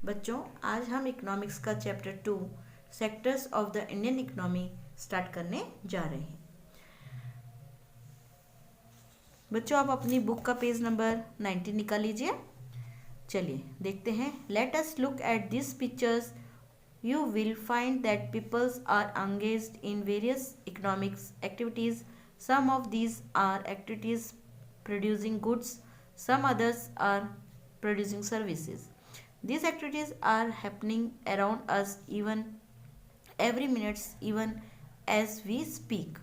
बच्चों, आज हम इकोनॉमिक्स का chapter 2 sectors of the Indian economy start करने जा रहे हैं। बच्चों, आप अपनी बुक का पेज नंबर 90 निकाल लीजिए। चलिए देखते हैं। Let us look at this pictures. You will find that peoples are engaged in various economics activities. Some of these are activities producing goods, some others are producing services. These activities are happening around us even every minute, even as we speak.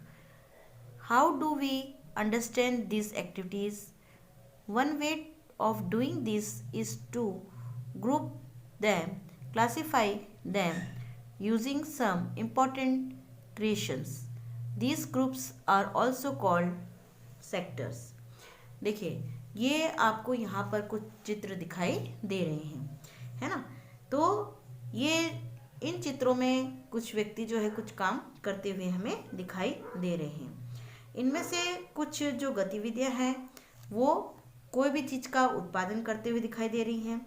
How do we understand these activities? One way of doing this is to group them, classify them using some important creations. These groups are also called sectors. देखिए, ये आपको यहाँ पर कुछ चित्र दिखाई दे रहे हैं, है ना। तो ये इन चित्रों में कुछ व्यक्ति जो है कुछ काम करते हुए हमें दिखाई दे रहे हैं। इनमें से कुछ जो गतिविधियां हैं वो कोई भी चीज़ का उत्पादन करते हुए दिखाई दे रही हैं,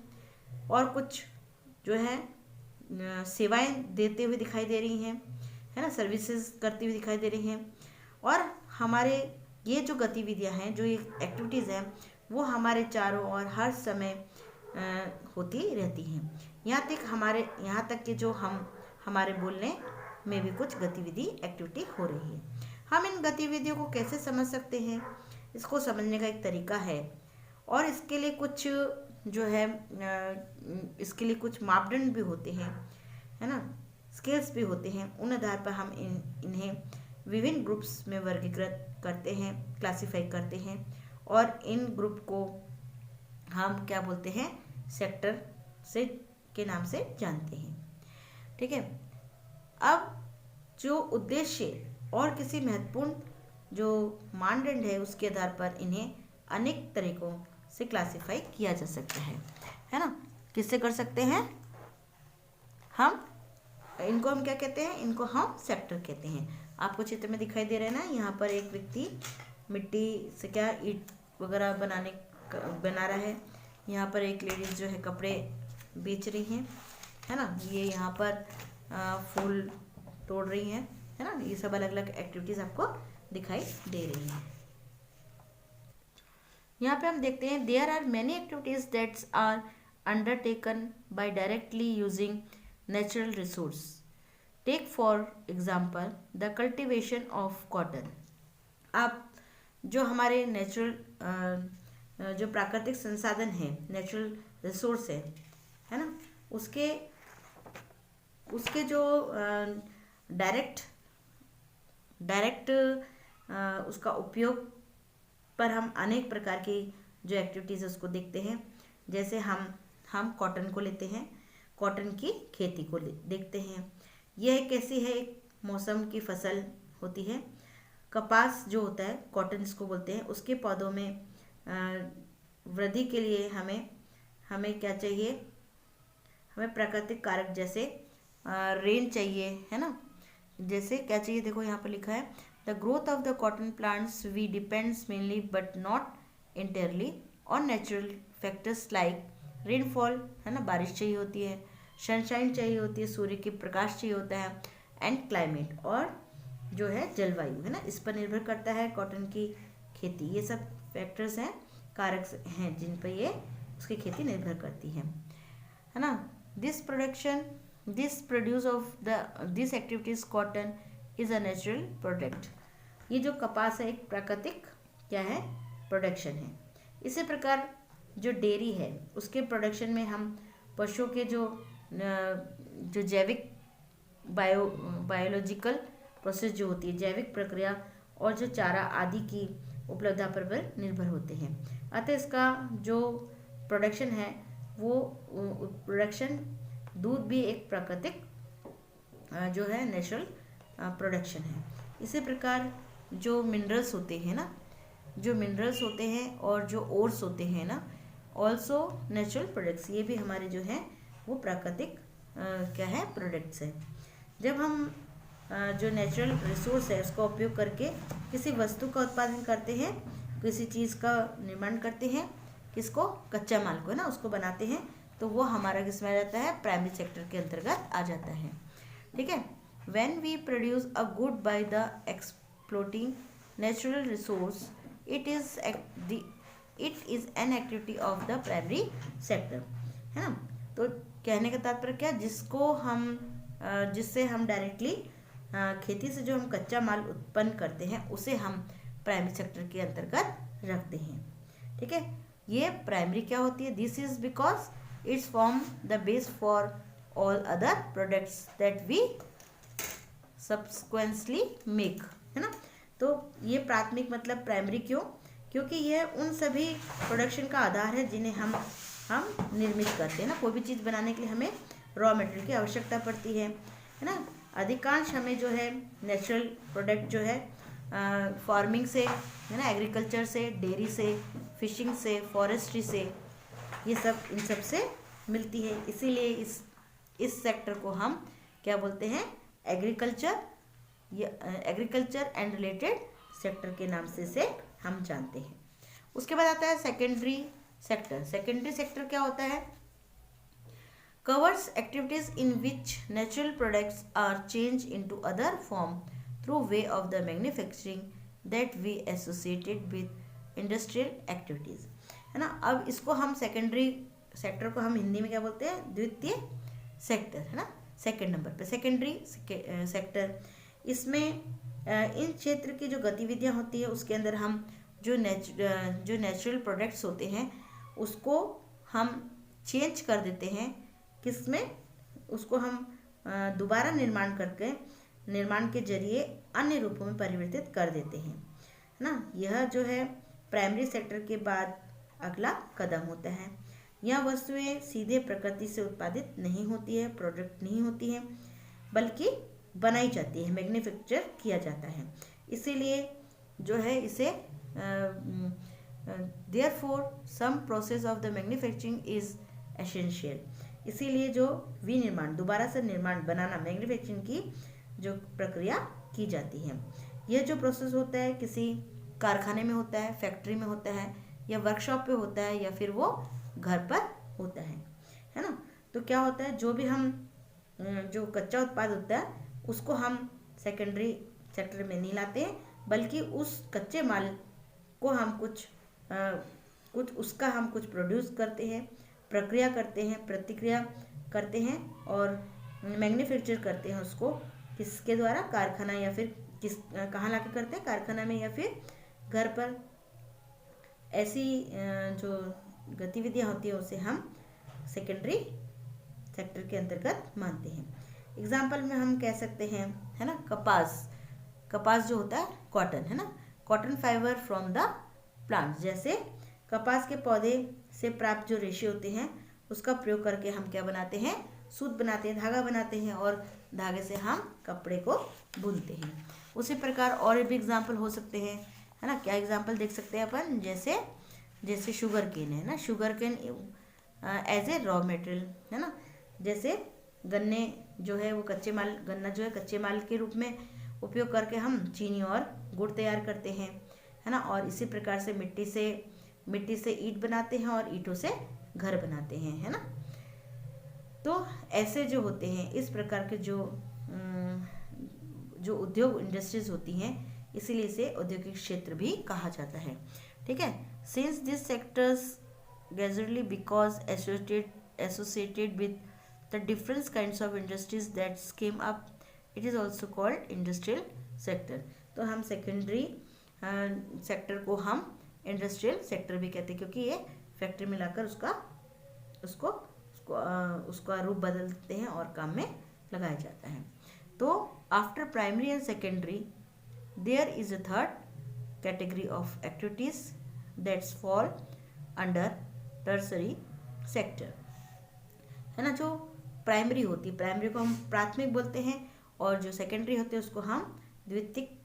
और कुछ जो है सेवाएं देते हुए दिखाई दे रही हैं, है ना, सर्विसेज करती हुई दिखाई दे रही हैं। और हमारे ये जो गतिविधियां हैं, जो ये एक्टिविटीज़ हैं, वो हमारे चारों ओर हर समय होती रहती हैं। यहाँ तक कि जो हमारे बोलने में भी कुछ गतिविधि एक्टिविटी हो रही है। हम इन गतिविधियों को कैसे समझ सकते हैं? इसको समझने का एक तरीका है, और इसके लिए कुछ जो है इसके लिए कुछ मापदंड भी होते हैं, है ना, स्केल्स भी होते हैं। उन आधार पर हम इन्हें विभिन्न ग्रुप्स में वर्गीकृत करते हैं, क्लासिफाई करते हैं, और इन ग्रुप को हम क्या बोलते हैं? सेक्टर से के नाम से जानते हैं। ठीक है। अब जो उद्देश्य और किसी महत्वपूर्ण जो मानदंड है, उसके आधार पर इन्हें अनेक तरीकों से क्लासिफाई किया जा सकता है ना। किससे कर सकते हैं? इनको हम क्या कहते हैं? इनको हम सेक्टर कहते हैं। आपको चित्र में दिखाई दे रहा है ना, यहाँ पर एक व्यक्ति मिट्टी से क्या ईंट वगैरह बना रहा है। यहाँ पर एक लेडीज जो है कपड़े बेच रही हैं, है ना। ये यहाँ पर फूल तोड़ रही हैं, है ना। ये सब अलग अलग एक्टिविटीज आपको दिखाई दे रही हैं। यहाँ पे हम देखते हैं there are many activities that's are undertaken by directly using natural resource. Take for example the cultivation of cotton. आप जो हमारे नेचुरल जो प्राकृतिक संसाधन है, नेचुरल रिसोर्स है ना, उसके जो डायरेक्ट उसका उपयोग पर हम अनेक प्रकार की जो एक्टिविटीज़ उसको देखते हैं। जैसे हम कॉटन को लेते हैं, कॉटन की खेती को देखते हैं। यह कैसी है? एक मौसम की फसल होती है। कपास जो होता है, कॉटन इसको बोलते हैं, उसके पौधों में वृद्धि के लिए हमें क्या चाहिए? हमें प्राकृतिक कारक जैसे रेन चाहिए, है ना। जैसे क्या चाहिए? देखो यहाँ पर लिखा है the growth of the cotton plants we depends mainly but not entirely on natural factors like rainfall, है ना, बारिश चाहिए होती है, सनशाइन चाहिए होती है, सूर्य के प्रकाश चाहिए होता है, एंड क्लाइमेट, और जो है जलवायु, है ना, इस पर निर्भर करता है कॉटन की खेती। ये सब फैक्टर्स हैं, कारक हैं, जिन पर ये उसकी खेती निर्भर करती है ना। This produce of this activities cotton is a natural product. ये जो कपास है एक प्राकृतिक क्या है? प्रोडक्शन है। इसी प्रकार जो डेयरी है, उसके प्रोडक्शन में हम पशुओं के जो जैविक बायोलॉजिकल प्रोसेस जो होती है, जैविक प्रक्रिया, और जो चारा आदि की उपलब्धता पर निर्भर होते हैं। अतः इसका जो प्रोडक्शन है वो प्रोडक्शन दूध भी एक प्राकृतिक जो है नेचुरल प्रोडक्शन है। इसी प्रकार जो मिनरल्स होते हैं ना, जो मिनरल्स होते हैं और जो ओर्स होते हैं ना, ऑल्सो नेचुरल प्रोडक्ट्स, ये भी हमारे जो हैं वो प्राकृतिक क्या है? प्रोडक्ट्स हैं। जब हम जो नेचुरल रिसोर्स है उसका उपयोग करके किसी वस्तु का उत्पादन करते हैं, किसी चीज़ का निर्माण करते हैं, किसको? कच्चा माल को, है ना, उसको बनाते हैं, तो तो वो हमारा किसमें आ जाता है, प्राइमरी सेक्टर के अंतर्गत आ जाता है। ठीक है, when we produce a good by the exploiting natural resource, it is an activity of the primary sector, है ना। तो कहने का तात्पर्य क्या, जिससे हम डायरेक्टली खेती से जो हम कच्चा माल उत्पन्न करते हैं उसे हम प्राइमरी सेक्टर के अंतर्गत रखते हैं। ठीक है, ये प्राइमरी क्या होती है, this is because it's form the base for all other products that we subsequently make, है ना। तो ये प्राथमिक मतलब प्राइमरी क्यों, क्योंकि यह उन सभी प्रोडक्शन का आधार है जिन्हें हम निर्मित करते हैं ना। कोई भी चीज़ बनाने के लिए हमें रॉ मटेरियल की आवश्यकता पड़ती है ना। अधिकांश हमें जो है नेचुरल प्रोडक्ट जो है फार्मिंग से, है ना, एग्रीकल्चर से, डेयरी से, फिशिंग से, फॉरेस्ट्री से, ये सब इन सब से मिलती है। इसीलिए इस सेक्टर को हम क्या बोलते हैं, एग्रीकल्चर एंड रिलेटेड सेक्टर के नाम से इसे हम जानते हैं। उसके बाद आता है सेकेंडरी सेक्टर। सेकेंडरी सेक्टर क्या होता है, covers activities in which natural products are changed into other form through way of the manufacturing that we associated with industrial activities, है ना। अब इसको हम सेकेंडरी सेक्टर को हम हिंदी में क्या बोलते हैं, द्वितीय सेक्टर, है ना। सेकेंड नंबर पे सेकेंडरी सेक्टर, इसमें इन क्षेत्र की जो गतिविधियां होती है उसके अंदर हम जो नेचुरल प्रोडक्ट्स होते हैं उसको हम चेंज कर देते हैं, किसमें, उसको हम दोबारा निर्माण के जरिए अन्य रूपों में परिवर्तित कर देते हैं, है ना। यह जो है प्राइमरी सेक्टर के बाद अगला कदम होता है। यह वस्तुएं सीधे प्रकृति से उत्पादित नहीं होती है, प्रोडक्ट नहीं होती है, बल्कि बनाई जाती है, मैन्युफैक्चर किया जाता है। इसीलिए जो है इसे therefore some process of the manufacturing is essential. इसीलिए जो विनिर्माण, दोबारा से निर्माण, बनाना, मैन्युफैक्चरिंग की जो प्रक्रिया की जाती है, यह जो प्रोसेस होता है किसी कारखाने में होता है, फैक्ट्री में होता है, या वर्कशॉप पे होता है, या फिर वो घर पर होता है ना। तो क्या होता है, जो भी हम जो कच्चा उत्पाद होता है उसको हम सेकेंडरी सेक्टर में नहीं लाते हैं, बल्कि उस कच्चे माल को हम कुछ प्रोड्यूस करते हैं, प्रक्रिया करते हैं, प्रतिक्रिया करते हैं और मैन्युफैक्चर करते हैं उसको किसके द्वारा, कारखाना, या फिर कहाँ लाके करते हैं, कारखाना में या फिर घर पर। ऐसी जो गतिविधियाँ होती है उसे हम सेकेंडरी सेक्टर के अंतर्गत मानते हैं। एग्जाम्पल में हम कह सकते हैं, है ना, कपास जो होता है कॉटन, है ना, cotton fibre from the plant. जैसे कपास के पौधे से प्राप्त जो रेशे होते हैं उसका प्रयोग करके हम क्या बनाते हैं, सूत बनाते हैं, धागा बनाते हैं, और धागे से हम कपड़े को बुनते हैं। उसी प्रकार और भी एग्जाम्पल हो सकते हैं, है ना। क्या एग्जाम्पल देख सकते हैं अपन, जैसे शुगर केन है ना, sugar cane as a raw material, है ना। जैसे गन्ने जो है वो गन्ना जो है कच्चे माल के रूप में उपयोग करके हम चीनी और गुड़ तैयार करते हैं, है ना। और इसी प्रकार से मिट्टी से ईंट बनाते हैं और ईंटों से घर बनाते हैं, है ना। तो ऐसे जो होते हैं, इस प्रकार के जो उद्योग इंडस्ट्रीज होती हैं, इसीलिए इसे औद्योगिक क्षेत्र भी कहा जाता है। ठीक है, since this sectors gradually because associated with the different kinds of industries that came up, it is also called industrial sector. तो हम सेकेंडरी सेक्टर को हम इंडस्ट्रियल सेक्टर भी कहते हैं, क्योंकि ये फैक्ट्री में लाकर उसका रूप बदल देते हैं और काम में लगाया जाता है। तो after primary and secondary there is a third category of activities that's fall under tertiary sector, है ना। जो प्राइमरी होती है, प्राइमरी को हम प्राथमिक बोलते हैं, और जो सेकेंडरी होते हैं उसको हम द्वितीयक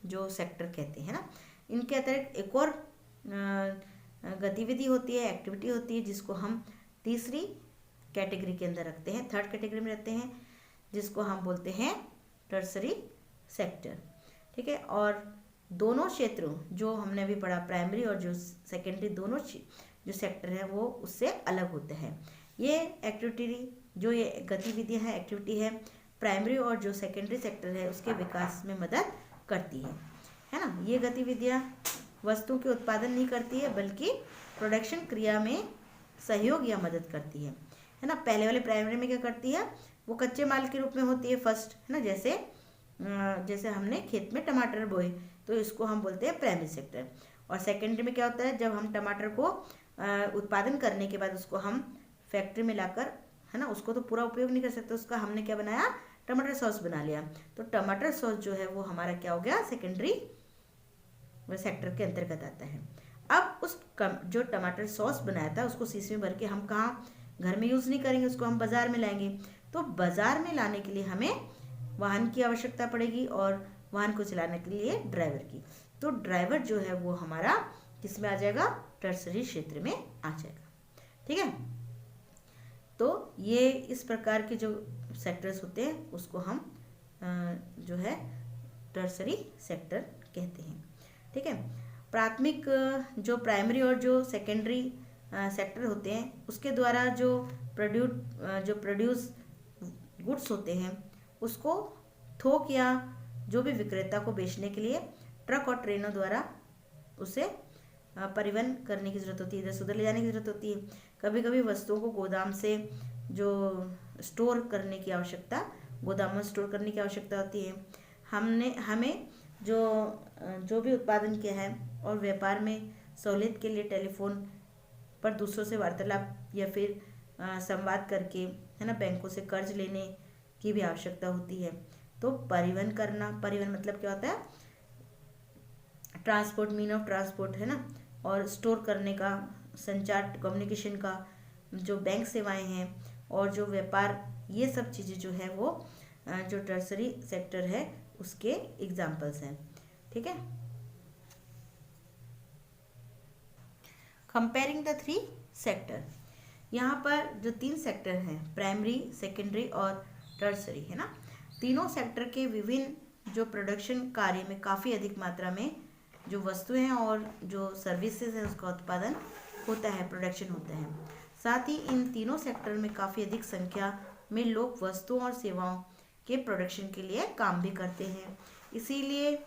जो सेक्टर कहते हैं ना। इनके अतिरिक्त एक और गतिविधि होती है, एक्टिविटी होती है, जिसको हम तीसरी कैटेगरी के अंदर रखते हैं, थर्ड कैटेगरी में रखते हैं, जिसको हम बोलते हैं टर्सरी सेक्टर। ठीक है, और दोनों क्षेत्रों जो हमने अभी पढ़ा, प्राइमरी और जो सेकेंडरी, दोनों जो सेक्टर है वो उससे अलग होते हैं। ये एक्टिविटी जो ये गतिविधियाँ हैं, एक्टिविटी है, प्राइमरी और जो सेकेंडरी सेक्टर है उसके विकास में मदद करती है ना। ये गतिविधियाँ वस्तुओं के उत्पादन नहीं करती है बल्कि प्रोडक्शन क्रिया में सहयोग या मदद करती है ना। पहले वाले प्राइमरी में क्या करती है, वो कच्चे माल के रूप में होती है फर्स्ट, है ना। जैसे हमने खेत में टमाटर बोए तो इसको हम बोलते हैं प्राइमरी सेक्टर। और सेकेंडरी में क्या होता है, जब हम टमाटर को उत्पादन करने के बाद उसको हम फैक्ट्री में लाकर, है ना, उसको तो पूरा उपयोग नहीं कर सकते, उसका हमने क्या बनाया, टमाटर सॉस बना लिया। तो टमाटर सॉस जो है वो हमारा क्या हो गया, सेकेंडरी सेक्टर के अंतर्गत आता है। अब जो टमाटर सॉस बनाया था उसको शीशी में भर के हम कहाँ, घर में यूज़ नहीं करेंगे, उसको हम बाज़ार में लाएंगे। तो बाज़ार में लाने के लिए हमें वाहन की आवश्यकता पड़ेगी और वाहन को चलाने के लिए ड्राइवर की। तो ड्राइवर जो है वो हमारा किस में आ जाएगा, टर्सरी क्षेत्र में आ जाएगा। ठीक है, तो ये इस प्रकार के जो सेक्टर्स होते हैं उसको हम जो है टर्सरी सेक्टर कहते हैं। ठीक है, प्राथमिक जो प्राइमरी और जो सेकेंडरी सेक्टर होते हैं उसके द्वारा जो प्रोड्यूस गुड्स होते हैं उसको थोक या जो भी विक्रेता को बेचने के लिए ट्रक और ट्रेनों द्वारा उसे परिवहन करने की ज़रूरत होती है, इधर से उधर ले जाने की ज़रूरत होती है। कभी कभी वस्तुओं को गोदाम से जो स्टोर करने की आवश्यकता, गोदाम में स्टोर करने की आवश्यकता होती है। हमें जो भी उत्पादन किया है और व्यापार में सहूलियत के लिए टेलीफोन पर दूसरों से वार्तालाप या फिर संवाद करके, है ना, बैंकों से कर्ज लेने की भी आवश्यकता होती है। तो परिवहन करना, परिवहन मतलब क्या होता है, ट्रांसपोर्ट, मीन ऑफ ट्रांसपोर्ट, है ना, और स्टोर करने का, संचार, कम्युनिकेशन का, जो बैंक सेवाएं हैं और जो व्यापार, ये सब चीज़ें जो है वो जो टर्सरी सेक्टर है उसके एग्जाम्पल्स हैं। ठीक है, कंपेयरिंग द 3 सेक्टर, यहाँ पर जो 3 सेक्टर हैं, प्राइमरी, सेकेंडरी और टर्सरी, है ना, तीनों सेक्टर के विभिन्न जो प्रोडक्शन कार्य में काफ़ी अधिक मात्रा में जो वस्तुएं हैं और जो सर्विसेज है उसका उत्पादन होता है, प्रोडक्शन होता है। साथ ही इन तीनों सेक्टर में काफ़ी अधिक संख्या में लोग वस्तुओं और सेवाओं के प्रोडक्शन के लिए काम भी करते हैं। इसीलिए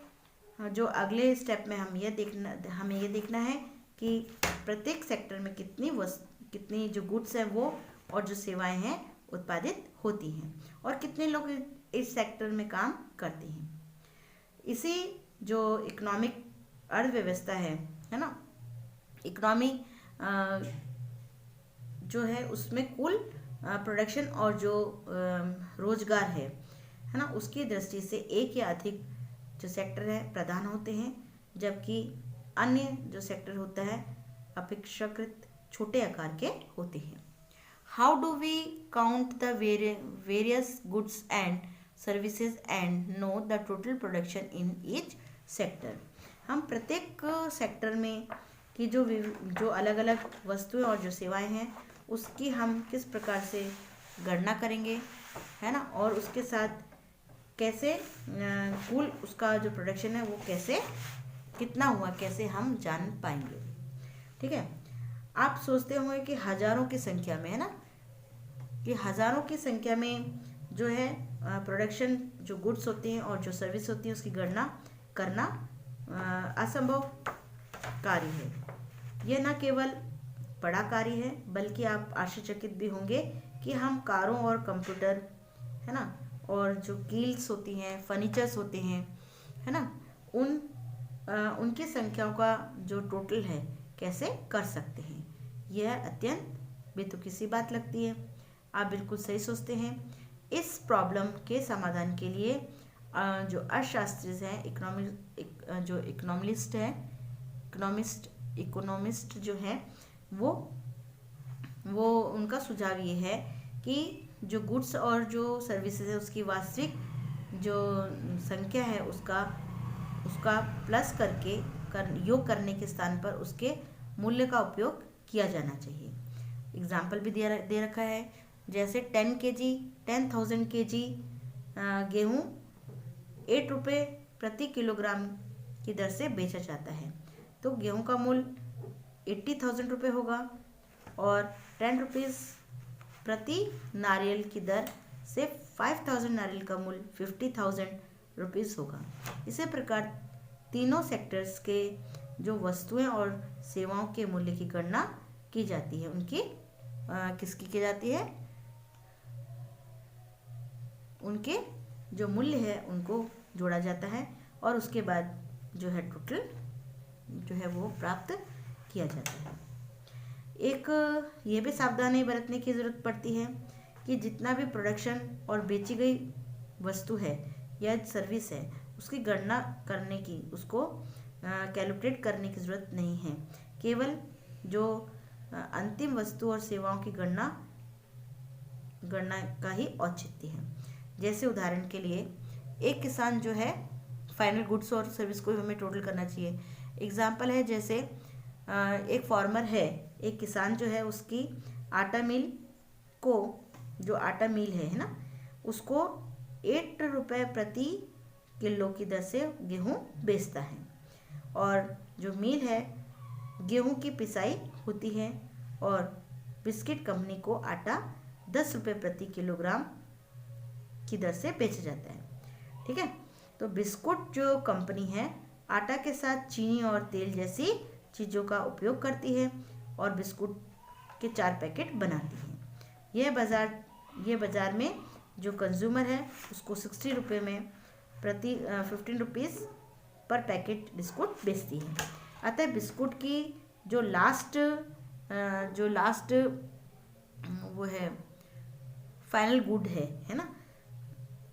जो अगले स्टेप में हमें ये देखना है कि प्रत्येक सेक्टर में कितनी जो गुड्स हैं वो और जो सेवाएं हैं उत्पादित होती हैं और कितने लोग इस सेक्टर में काम करते हैं। इसी जो इकोनॉमिक अर्थव्यवस्था है ना, इकोनॉमी जो है उसमें कुल प्रोडक्शन और जो रोजगार है ना, उसकी दृष्टि से एक या अधिक जो सेक्टर है प्रधान होते हैं, जबकि अन्य जो सेक्टर होता है अपेक्षाकृत छोटे आकार के होते हैं। How do we count the various goods and services and know the total production in each sector. हम प्रत्येक सेक्टर में की जो अलग अलग वस्तुएं और जो सेवाएं हैं उसकी हम किस प्रकार से गणना करेंगे, है ना, और उसके साथ कैसे कुल उसका जो प्रोडक्शन है वो कैसे कितना हुआ कैसे हम जान पाएंगे। ठीक है, आप सोचते होंगे कि हजारों की संख्या में, है ना, कि हजारों की संख्या में जो है प्रोडक्शन जो गुड्स होती हैं और जो सर्विस होती है उसकी गणना करना असंभव कार्य है। यह न केवल बड़ा कार्य है बल्कि आप आश्चर्यचकित भी होंगे कि हम कारों और कंप्यूटर, है ना, और जो कील्स होती हैं, फर्नीचर्स होते हैं, है ना, उनकी संख्याओं का जो टोटल है कैसे कर सकते हैं। यह अत्यंत बेतुकी सी बात लगती है। आप बिल्कुल सही सोचते हैं। इस प्रॉब्लम के समाधान के लिए जो अर्थशास्त्री हैं, इकोनॉमिस्ट जो है वो उनका सुझाव ये है कि जो गुड्स और जो सर्विसेज है उसकी वास्तविक जो संख्या है उसका प्लस करके योग करने के स्थान पर उसके मूल्य का उपयोग किया जाना चाहिए। एग्जाम्पल भी दे रखा है, जैसे 10,000 kg गेहूँ 8 रुपये प्रति किलोग्राम की दर से बेचा जाता है, तो गेहूँ का मूल्य 80,000 रुपये होगा और 10 रुपीज़ प्रति नारियल की दर से 5000 नारियल का मूल्य 50,000 रुपीज़ होगा। इसी प्रकार तीनों सेक्टर्स के जो वस्तुएं और सेवाओं के मूल्य की गणना की जाती है, उनकी किसकी की जाती है, उनके जो मूल्य है उनको जोड़ा जाता है और उसके बाद जो है टोटल जो है वो प्राप्त किया जाता है। एक ये भी सावधानी बरतने की ज़रूरत पड़ती है कि जितना भी प्रोडक्शन और बेची गई वस्तु है या सर्विस है उसकी गणना करने की, उसको कैलकुलेट करने की ज़रूरत नहीं है। केवल जो अंतिम वस्तु और सेवाओं की गणना का ही औचित्य है। जैसे उदाहरण के लिए एक किसान जो है फाइनल गुड्स और सर्विस को हमें टोटल करना चाहिए। एग्जाम्पल है, जैसे एक फार्मर है, एक किसान जो है उसकी आटा मिल को, जो आटा मिल है ना, उसको 8 रुपये प्रति किलो की दर से गेहूँ बेचता है और जो मिल है गेहूँ की पिसाई होती है और बिस्किट कंपनी को आटा 10 रुपये प्रति किलोग्राम की दर से बेचा जाता है। ठीक है, तो बिस्कुट जो कंपनी है आटा के साथ चीनी और तेल जैसी चीज़ों का उपयोग करती है और बिस्कुट के 4 पैकेट बनाती है। यह बाज़ार में जो कंज्यूमर है उसको 60 रुपये में प्रति 15 रुपीज़ पर पैकेट बिस्कुट बेचती है। अतः बिस्कुट की जो लास्ट वो है फाइनल गुड है ना,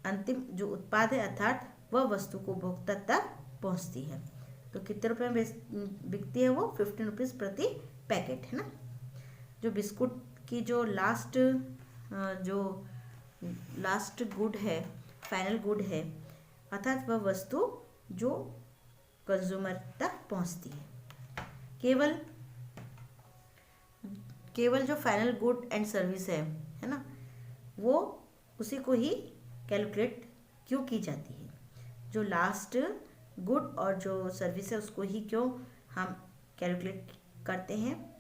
अंतिम जो उत्पाद है अर्थात वह वस्तु को उपभोक्ता तक पहुंचती है। तो कितने रुपए में बिकती है वो? 15 रुपीज़ प्रति पैकेट, है ना। जो बिस्कुट की जो लास्ट गुड है, फाइनल गुड है, अर्थात वह वस्तु जो कंज्यूमर तक पहुंचती है। केवल जो फाइनल गुड एंड सर्विस है ना, वो उसी को ही कैलकुलेट क्यों की जाती है। जो लास्ट गुड और जो सर्विस है उसको ही क्यों हम कैलकुलेट करते हैं।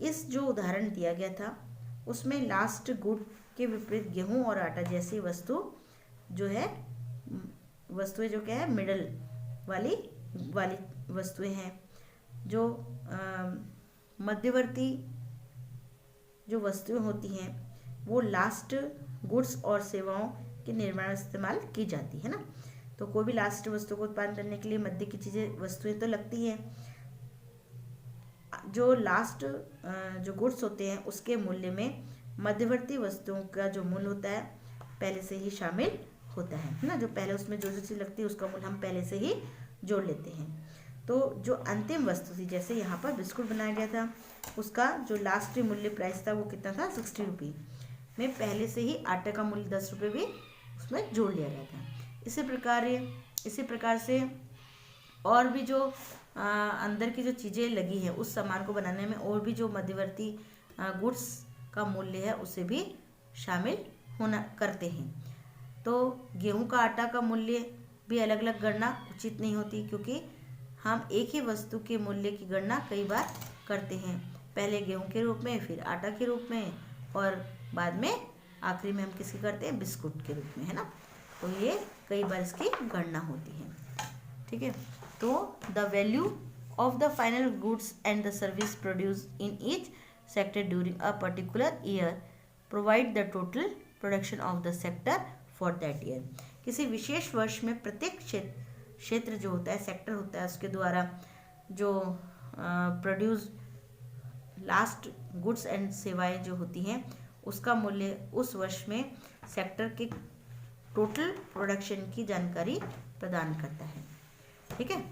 इस जो उदाहरण दिया गया था उसमें लास्ट गुड के विपरीत गेहूं और आटा जैसी वस्तुएं जो क्या है, मिडल वाली वस्तुएं हैं। जो मध्यवर्ती जो वस्तुएं होती हैं वो लास्ट गुड्स और सेवाओं के निर्माण में इस्तेमाल की जाती है ना। तो कोई भी लास्ट वस्तु को उत्पादन करने के लिए मध्य की चीज़ें वस्तुएं तो लगती हैं। जो लास्ट जो गुड्स होते हैं उसके मूल्य में मध्यवर्ती वस्तुओं का जो मूल्य होता है पहले से ही शामिल होता है ना। जो पहले उसमें जो चीज़ लगती है उसका मूल्य हम पहले से ही जोड़ लेते हैं। तो जो अंतिम वस्तु थी, जैसे यहाँ पर बिस्कुट बनाया गया था, उसका जो लास्ट मूल्य प्राइस था वो कितना था, 60 रुपये में पहले से ही आटे का मूल्य 10 रुपये भी उसमें जोड़ लिया गया था। इसी प्रकार से और भी जो अंदर की जो चीज़ें लगी है उस सामान को बनाने में और भी जो मध्यवर्ती गुड्स का मूल्य है उसे भी शामिल होना करते हैं। तो गेहूं का आटा का मूल्य भी अलग अलग गणना उचित नहीं होती, क्योंकि हम एक ही वस्तु के मूल्य की गणना कई बार करते हैं, पहले गेहूं के रूप में, फिर आटा के रूप में और बाद में आखिरी में हम किसकी करते हैं, बिस्कुट के रूप में, है ना। तो ये कई बार इसकी गणना होती है। ठीक है, तो the value of the final goods and the service produce in each sector during a particular year provide the total production of the sector for that year. किसी विशेष वर्ष में प्रत्येक क्षेत्र जो होता है, सेक्टर होता है, उसके द्वारा जो प्रोड्यूस लास्ट गुड्स एंड सेवाएं जो होती हैं उसका मूल्य उस वर्ष में सेक्टर के टोटल प्रोडक्शन की जानकारी प्रदान करता है। ठीक है,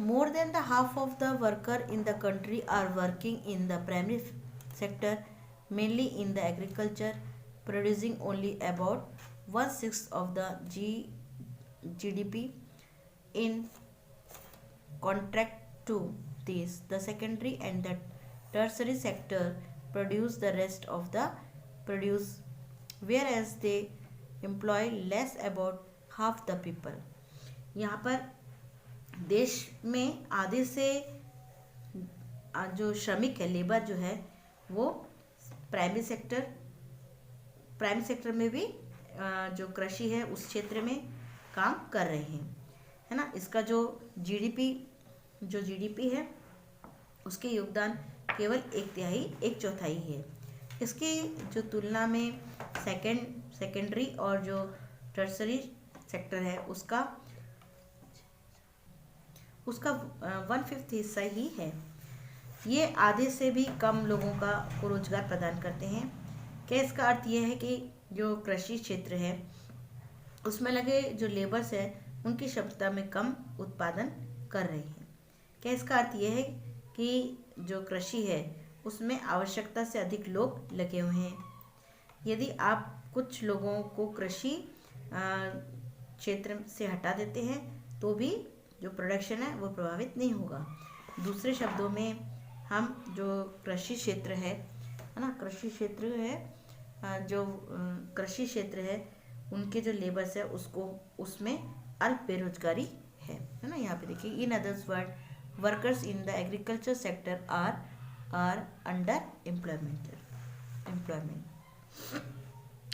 more than the half of the worker in the country are working in the primary sector, mainly in the agriculture, producing only about 1/6 of the GDP. In contrast to this, the secondary and the tertiary sector produce the rest of the produce, whereas they employ less about half the people. यहाँ पर देश में आधे से जो श्रमिक है, labour जो है, वो प्राइमरी सेक्टर में भी जो कृषि है उस क्षेत्र में काम कर रहे हैं, है ना। इसका जो जीडीपी है उसके योगदान केवल एक चौथाई है। इसके जो तुलना में सेकेंडरी और जो टर्सरी सेक्टर है उसका 1/5 हिस्सा ही है। ये आधे से भी कम लोगों को रोजगार प्रदान करते हैं। क्या इसका अर्थ यह है कि जो कृषि क्षेत्र है उसमें लगे जो लेबर्स है उनकी क्षमता में कम उत्पादन कर रहे हैं। क्या इसका अर्थ यह है कि जो कृषि है उसमें आवश्यकता से अधिक लोग लगे हुए हैं। यदि आप कुछ लोगों को कृषि क्षेत्र से हटा देते हैं तो भी जो प्रोडक्शन है वो प्रभावित नहीं होगा। दूसरे शब्दों में हम जो कृषि क्षेत्र है ना, कृषि क्षेत्र है उनके जो लेबर्स है उसमें अल्प बेरोजगारी है ना। यहाँ पे देखिए, in others word workers in the agriculture sector are under employment.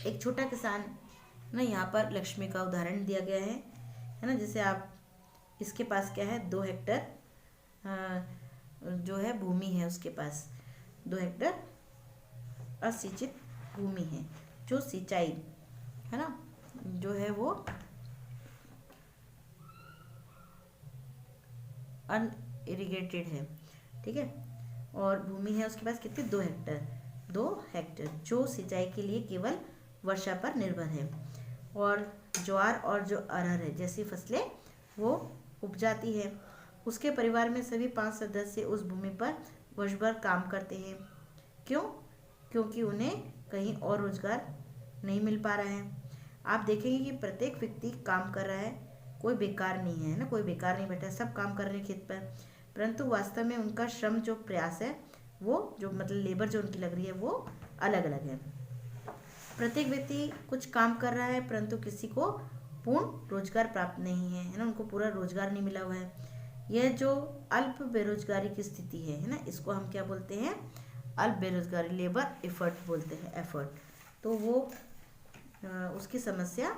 एक छोटा किसान ना, यहाँ पर लक्ष्मी का उदाहरण दिया गया है ना। जैसे आप इसके पास क्या है, 2 हेक्टर जो है भूमि है, उसके पास 2 हेक्टर असिंचित भूमि है, जो सिंचाई है ना जो है वो अनइरिगेटेड है, ठीक है। और भूमि है उसके पास कितनी, 2 हेक्टर जो सिंचाई के लिए केवल वर्षा पर निर्भर है। और ज्वार और जो अरहर है जैसी फसलें वो उपजाती है। उसके परिवार में सभी 5 सदस्य उस भूमि पर वर्ष भर काम करते हैं। क्यों? क्योंकि उन्हें कहीं और रोजगार नहीं मिल पा रहा है। आप देखेंगे कि प्रत्येक व्यक्ति काम कर रहा है, कोई बेकार नहीं है ना, कोई बेकार नहीं बैठा है, सब काम कर रहे हैं खेत पर। परंतु वास्तव में उनका श्रम जो प्रयास है वो जो मतलब लेबर जो उनकी लग रही है वो अलग अलग है। प्रत्येक व्यक्ति कुछ काम कर रहा है परंतु किसी को पूर्ण रोजगार प्राप्त नहीं है ना, उनको पूरा रोजगार नहीं मिला हुआ है। यह जो अल्प बेरोजगारी की स्थिति है ना, इसको हम क्या बोलते हैं, अल्प बेरोजगारी, लेबर एफर्ट बोलते हैं, एफर्ट। तो वो उसकी समस्या,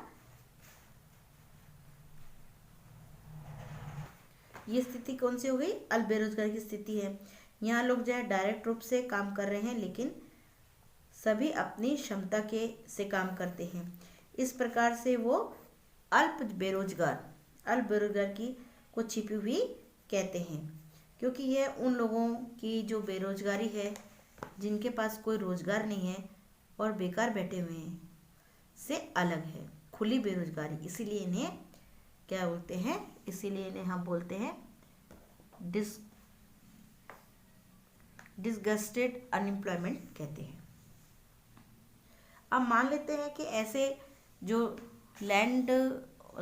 ये स्थिति कौन सी हो गई, अल्प बेरोजगारी की स्थिति है। यहाँ लोग जो है डायरेक्ट रूप से काम कर रहे हैं लेकिन सभी अपनी क्षमता से काम करते हैं। इस प्रकार से वो अल्प बेरोजगार की को छिपी हुई कहते हैं, क्योंकि यह उन लोगों की जो बेरोजगारी है जिनके पास कोई रोजगार नहीं है और बेकार बैठे हुए हैं से अलग है, खुली बेरोजगारी। इसीलिए इन्हें क्या बोलते हैं, इसीलिए इन्हें हम बोलते हैं डिसगस्टेड अनएम्प्लॉयमेंट कहते हैं। अब मान लेते हैं कि ऐसे जो लैंड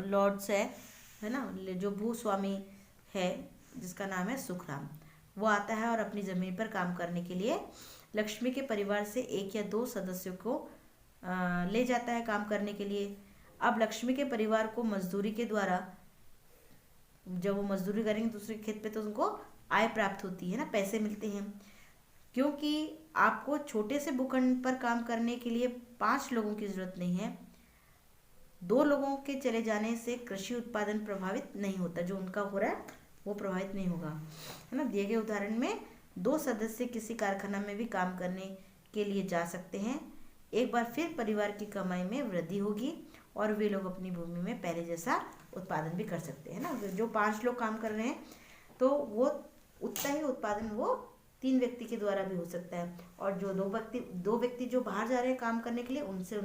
लॉर्ड्स है ना, जो भूस्वामी है जिसका नाम है सुखराम, वो आता है और अपनी ज़मीन पर काम करने के लिए लक्ष्मी के परिवार से 1 या 2 सदस्यों को ले जाता है काम करने के लिए। अब लक्ष्मी के परिवार को मजदूरी के द्वारा, जब वो मजदूरी करेंगे दूसरे खेत पे तो उनको आय प्राप्त होती है ना, पैसे मिलते हैं। क्योंकि आपको छोटे से भूखंड पर काम करने के लिए 5 लोगों की जरूरत नहीं है, 2 लोगों के चले जाने से कृषि उत्पादन प्रभावित नहीं होता, जो उनका हो रहा है वो प्रभावित नहीं होगा, है ना। दिए गए उदाहरण में 2 सदस्य किसी कारखाना में भी काम करने के लिए जा सकते हैं। एक बार फिर परिवार की कमाई में वृद्धि होगी और वे लोग अपनी भूमि में पहले जैसा उत्पादन भी कर सकते हैं ना। जो 5 लोग काम कर रहे हैं तो वो उतना ही उत्पादन वो 3 व्यक्ति के द्वारा भी हो सकता है। और जो 2 व्यक्ति जो बाहर जा रहे हैं काम करने के लिए, उनसे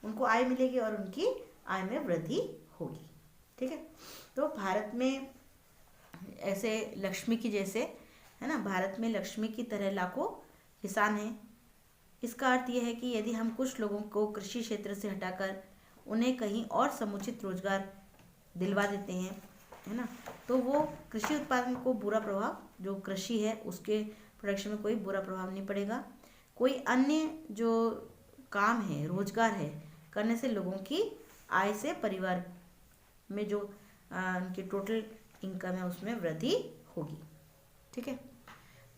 उनको आय मिलेगी और उनकी आय में वृद्धि होगी, ठीक है। तो भारत में ऐसे लक्ष्मी की जैसे, है ना, भारत में लक्ष्मी की तरह लाखों किसान हैं। इसका अर्थ यह है कि यदि हम कुछ लोगों को कृषि क्षेत्र से हटाकर उन्हें कहीं और समुचित रोजगार दिलवा देते हैं, है ना, तो वो कृषि उत्पादन को बुरा प्रभाव, जो कृषि है उसके प्रोडक्शन में कोई बुरा प्रभाव नहीं पड़ेगा। कोई अन्य जो काम है, रोजगार है, करने से लोगों की आय से परिवार में जो उनकी टोटल इनकम है उसमें वृद्धि होगी, ठीक है।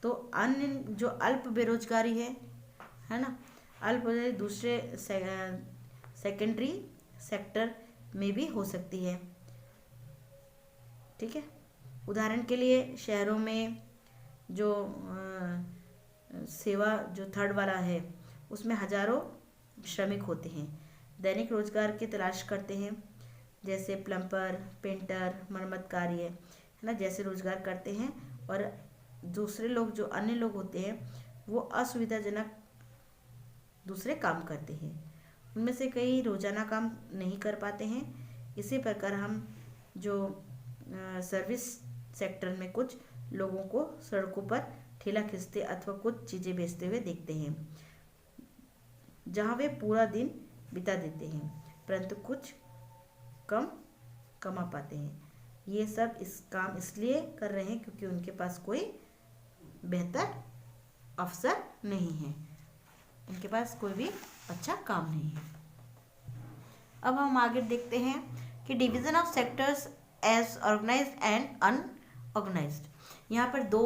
तो अन्य जो अल्प बेरोजगारी है ना, अल्प बेरोजगारी दूसरे सेकेंडरी सेक्टर में भी हो सकती है। ठीक है, उदाहरण के लिए शहरों में जो सेवा जो थर्ड वाला है उसमें हजारों श्रमिक होते हैं, दैनिक रोजगार की तलाश करते हैं, जैसे प्लम्बर, पेंटर, मरम्मत कार्य है ना, जैसे रोजगार करते हैं। और दूसरे लोग जो अन्य लोग होते हैं वो असुविधाजनक दूसरे काम करते हैं, उनमें से कई रोजाना काम नहीं कर पाते हैं। इसी प्रकार हम जो सर्विस सेक्टर में कुछ लोगों को सड़कों पर ठेला खींचते अथवा कुछ चीज़ें बेचते हुए देखते हैं, जहां वे पूरा दिन बिता देते हैं परंतु कुछ कम कमा पाते हैं। ये सब इस काम इसलिए कर रहे हैं क्योंकि उनके पास कोई बेहतर अवसर नहीं है, उनके पास कोई भी अच्छा काम नहीं है। अब हम आगे देखते हैं कि division of sectors as organised and unorganised. यहाँ पर दो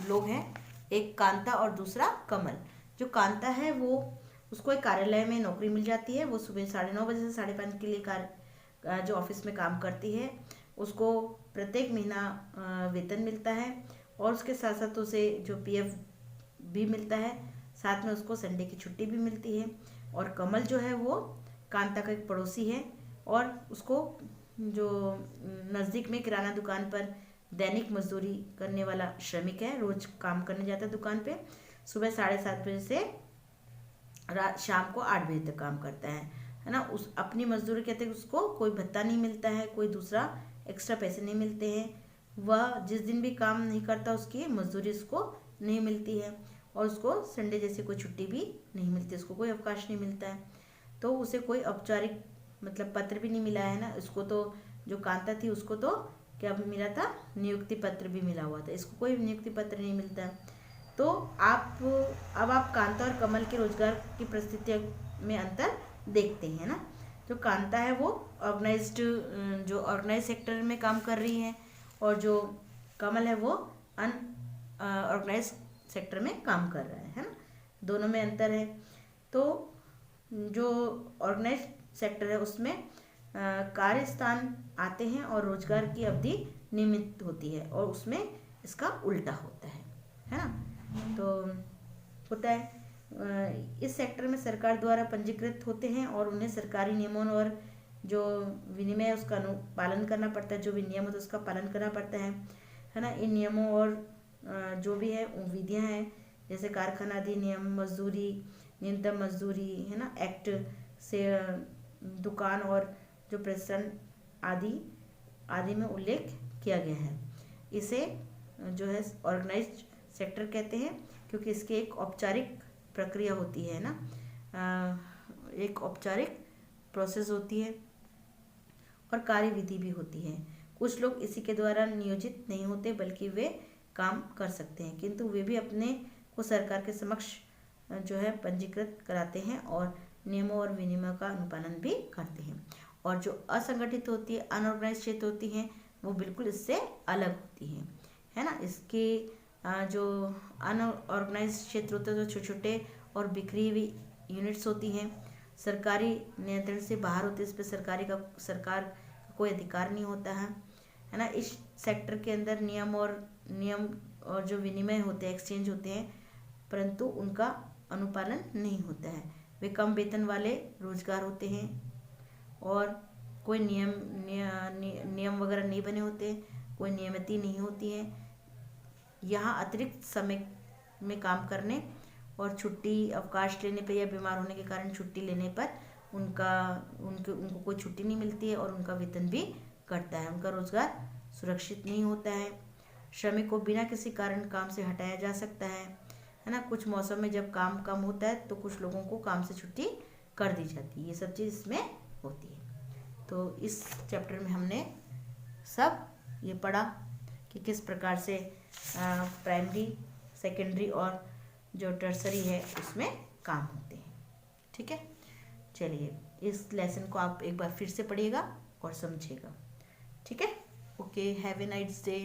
लोग हैं, एक कांता और दूसरा कमल। जो कांता है वो उसको एक कार्यालय में नौकरी मिल जाती है, वो सुबह 9:30 बजे से 5:30 के लिए जो ऑफिस में काम करती है, उसको प्रत्येक महीना वेतन मिलता है और उसके साथ साथ उसे जो पीएफ भी मिलता है, साथ में उसको संडे की छुट्टी भी मिलती है। और कमल जो है वो कांता का एक पड़ोसी है और उसको जो नज़दीक में किराना दुकान पर दैनिक मजदूरी करने वाला श्रमिक है, रोज काम करने जाता है दुकान पे, सुबह 7:30 बजे से रात शाम को 8 बजे तक काम करता है ना। उस अपनी मजदूरी कहते हैं, उसको कोई भत्ता नहीं मिलता है, कोई दूसरा एक्स्ट्रा पैसे नहीं मिलते हैं। वह जिस दिन भी काम नहीं करता उसकी मजदूरी उसको नहीं मिलती है और उसको संडे जैसे कोई छुट्टी भी नहीं मिलती, उसको कोई अवकाश नहीं मिलता है। तो उसे कोई औपचारिक मतलब पत्र भी नहीं मिला है ना। इसको तो जो कांता थी उसको तो क्या मिला था, नियुक्ति पत्र भी मिला हुआ था, इसको कोई नियुक्ति पत्र नहीं मिलता है। तो अब आप कांता और कमल के रोजगार की परिस्थिति में अंतर देखते हैं ना। जो कांता है वो ऑर्गेनाइज सेक्टर में काम कर रही है और जो कमल है वो अनऑर्गेनाइज सेक्टर में काम कर रहा है ना, दोनों में अंतर है। तो जो ऑर्गेनाइज सेक्टर है उसमें कार्य स्थान आते हैं और रोजगार की अवधि नियमित होती है और उसमें इसका उल्टा होता है ना। तो होता है इस सेक्टर में सरकार द्वारा पंजीकृत होते हैं और उन्हें सरकारी नियमों और जो विनिमय है उसका पालन करना पड़ता है, जो भी नियम होता है उसका पालन करना पड़ता है ना। इन नियमों और जो भी है विधियां हैं, जैसे कारखाना अधिनियम, मजदूरी, न्यूनतम मजदूरी है ना, एक्ट से दुकान और जो प्रदर्शन आदि में उल्लेख किया गया है। इसे जो है ऑर्गेनाइज्ड सेक्टर कहते हैं क्योंकि इसकी एक औपचारिक प्रक्रिया होती है ना, एक औपचारिक प्रोसेस होती है और कार्यविधि भी होती है। कुछ लोग इसी के द्वारा नियोजित नहीं होते बल्कि वे काम कर सकते हैं, किंतु वे भी अपने को सरकार के समक्ष जो है पंजीकृत कराते हैं और नियमों और विनियमों का अनुपालन भी करते हैं। और जो असंगठित होती है, अनऑर्गेनाइज क्षेत्र होती हैं, वो बिल्कुल इससे अलग होती है ना। इसके जो अनऑर्गेनाइज क्षेत्र होते हैं जो छोटे छोटे और बिखरी हुई यूनिट्स होती हैं, सरकारी नियंत्रण से बाहर होती है, इस पर सरकार का कोई अधिकार नहीं होता है ना। इस सेक्टर के अंदर नियम और जो विनिमय होते हैं, एक्सचेंज होते हैं, परंतु उनका अनुपालन नहीं होता है। वे कम वेतन वाले रोजगार होते हैं और कोई नियम वगैरह नहीं बने होते, कोई नियमित नहीं होती है। यहाँ अतिरिक्त समय में काम करने और छुट्टी अवकाश लेने पर या बीमार होने के कारण छुट्टी लेने पर उनको कोई छुट्टी नहीं मिलती है और उनका वेतन भी कटता है, उनका रोजगार सुरक्षित नहीं होता है। श्रमिक को बिना किसी कारण काम से हटाया जा सकता है ना। कुछ मौसम में जब काम कम होता है तो कुछ लोगों को काम से छुट्टी कर दी जाती है, ये सब चीज़ इसमें होती है। तो इस चैप्टर में हमने सब ये पढ़ा कि किस प्रकार से प्राइमरी, सेकेंडरी और जो टर्सरी है उसमें काम होते हैं। ठीक है, चलिए इस लेसन को आप एक बार फिर से पढ़िएगा और समझिएगा। ठीक है, okay, have a nice day.